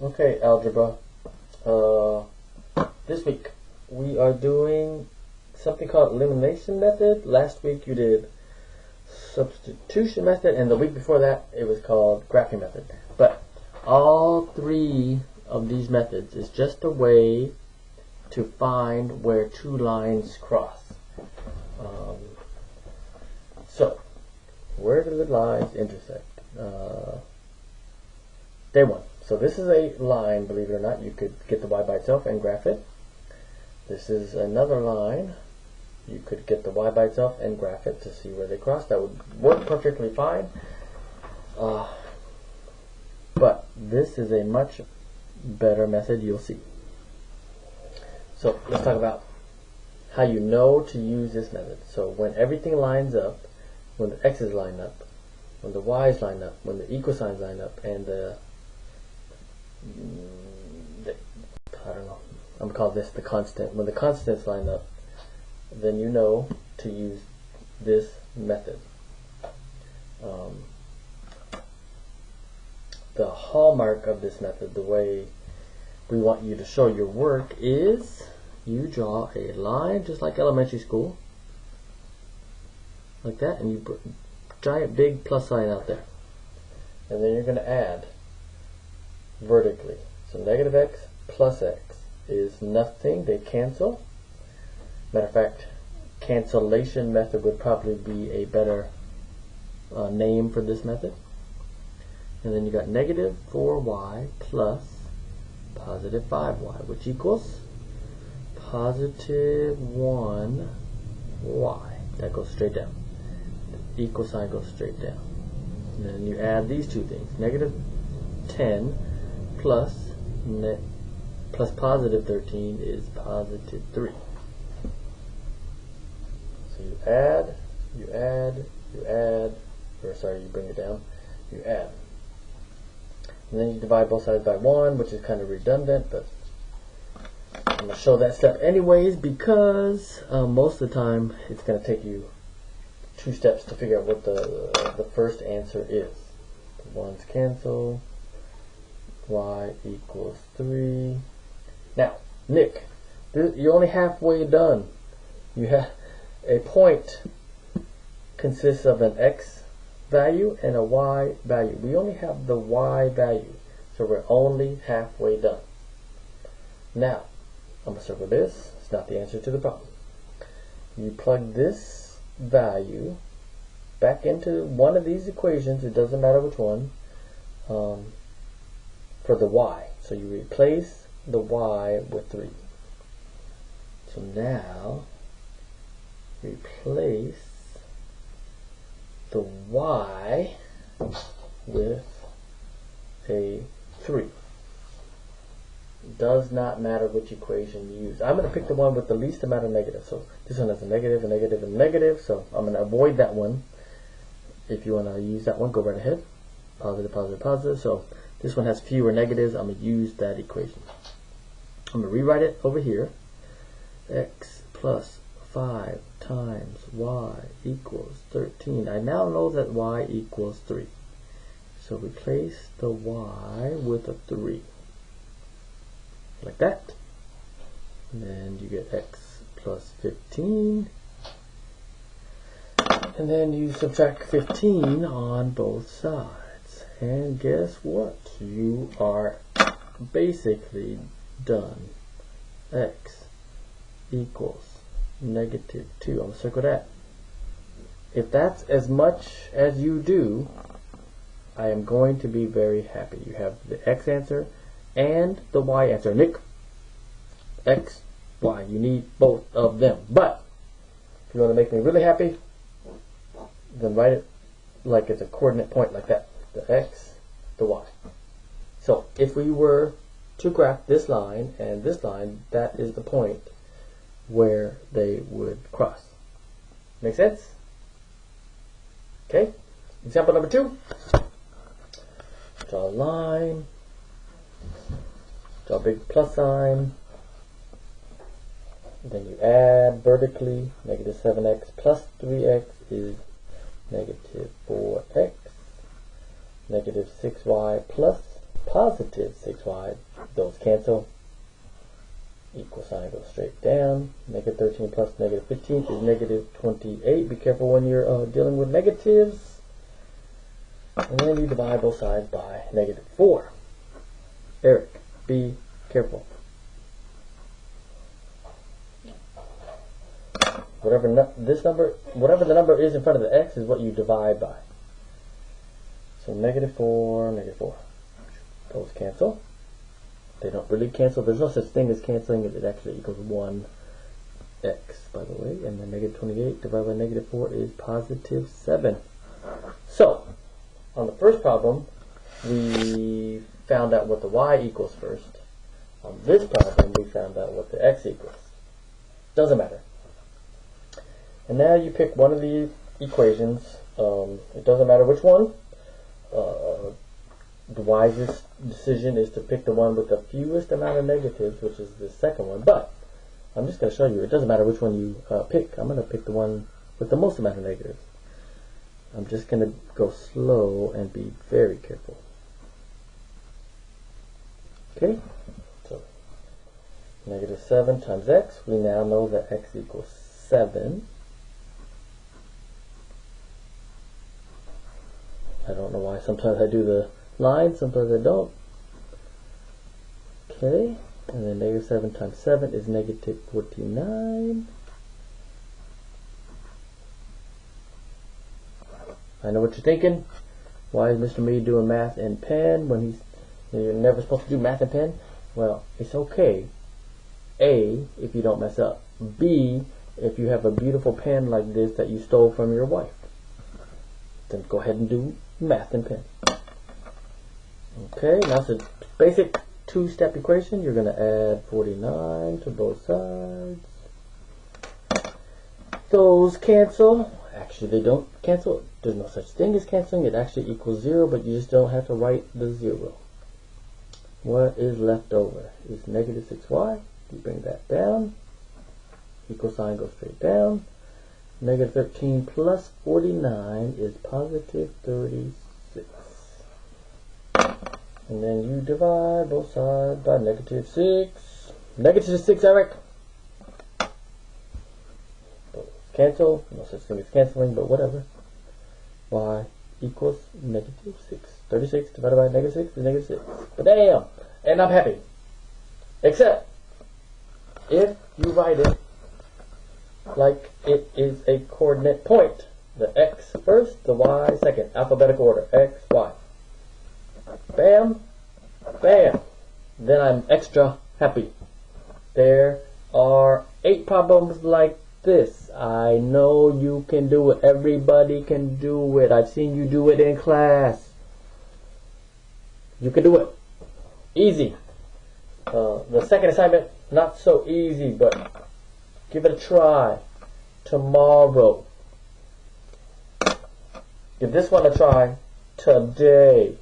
Okay, algebra. This week we are doing something called Elimination Method. Last week you did Substitution Method, and the week before that it was called Graphing Method. But all three of these methods is just a way to find where two lines cross. So, where do the lines intersect? Day one. So this is a line, believe it or not. You could get the y by itself and graph it. This is another line. You could get the y by itself and graph it to see where they cross. That would work perfectly fine. But this is a much better method, you'll see. So let's talk about how you know to use this method. So when everything lines up, when the x's line up, when the y's line up, when the equal signs line up, and I don't know, I'm going to call this the constant. When the constants line up, then you know to use this method. The hallmark of this method, the way we want you to show your work, is you draw a line just like elementary school, like that, and you put a giant big plus sign out there, and then you're going to add vertically. So negative x plus x is nothing. They cancel. Matter of fact, cancellation method would probably be a better name for this method. And then you got negative 4y plus positive 5y, which equals positive 1y. That goes straight down. The equal sign goes straight down. And then you add these two things. Negative 10 plus positive 13 is positive 3. So you bring it down, you add. And then you divide both sides by 1, which is kind of redundant, but I'm going to show that step anyways because most of the time it's going to take you 2 steps to figure out what the first answer is. The ones cancel, y equals 3. Now, Nick, you're only halfway done. You have a point consists of an x value and a y value. We only have the y value, so we're only halfway done. Now, I'm going to circle this. It's not the answer to the problem. You plug this value back into one of these equations, it doesn't matter which one, for the y. So you replace the y with 3. So now, replace the y with a 3. Does not matter which equation you use. I'm going to pick the one with the least amount of negatives. So this one has a negative, a negative, and a negative. So I'm going to avoid that one. If you want to use that one, go right ahead. Positive, positive, positive. So this one has fewer negatives. I'm going to use that equation. I'm going to rewrite it over here. X plus 5 times y equals 13. I now know that y equals 3. So replace the y with a 3. Like that. And then you get x plus 15. And then you subtract 15 on both sides. And guess what? You are basically done. X equals negative 2. I'm going to circle that. If that's as much as you do, I am going to be very happy. You have the x answer and the y answer. Nick, x, y. You need both of them. But if you want to make me really happy, then write it like it's a coordinate point like that. The x, the y. So if we were to graph this line and this line, that is the point where they would cross. Make sense? Okay. Example number 2. Draw a line. Draw a big plus sign. Then you add vertically. Negative 7x plus 3x is negative 4x. Negative 6y plus positive 6y. Those cancel. Equal sign goes straight down. Negative 13 plus negative 15 is negative 28. Be careful when you're dealing with negatives. And then you divide both sides by negative 4. Eric, be careful. Whatever the number is in front of the x is what you divide by. So negative 4, negative 4. Those cancel. They don't really cancel. There's no such thing as canceling. It actually equals 1x, by the way. And then negative 28 divided by negative 4 is positive 7. So, on the first problem, we found out what the y equals first. On this problem, we found out what the x equals. Doesn't matter. And now you pick one of the equations. It doesn't matter which one. The wisest decision is to pick the one with the fewest amount of negatives, which is the second one. But I'm just going to show you. It doesn't matter which one you pick. I'm going to pick the one with the most amount of negatives. I'm just going to go slow and be very careful. Okay? So, negative 7 times x. We now know that x equals 7. I don't know why sometimes I do the line, sometimes I don't. Okay, and then negative 7 times 7 is negative 49. I know what you're thinking. Why is Mr. Mead doing math in pen when you're never supposed to do math in pen? Well, it's okay. A, if you don't mess up. B, if you have a beautiful pen like this that you stole from your wife. Then go ahead and do math in pen. Okay, now it's a basic two-step equation. You're going to add 49 to both sides. Those cancel. Actually, they don't cancel. There's no such thing as canceling. It actually equals 0, but you just don't have to write the 0. What is left over is negative 6y. You bring that down. Equal sign goes straight down. Negative 13 plus 49 is positive 36. And then you divide both sides by negative 6. Negative 6, Eric. Those cancel. No such thing as canceling, but whatever. Y equals negative 6. 36 divided by negative 6 is negative 6. But damn! And I'm happy. Except, if you write it like it is a coordinate point. The x first, the y second. Alphabetical order. X, y. Bam. Bam. Then I'm extra happy. There are 8 problems like this. I know you can do it. Everybody can do it. I've seen you do it in class. You can do it. Easy. The second assignment, not so easy, but give it a try tomorrow. Give this one a try today.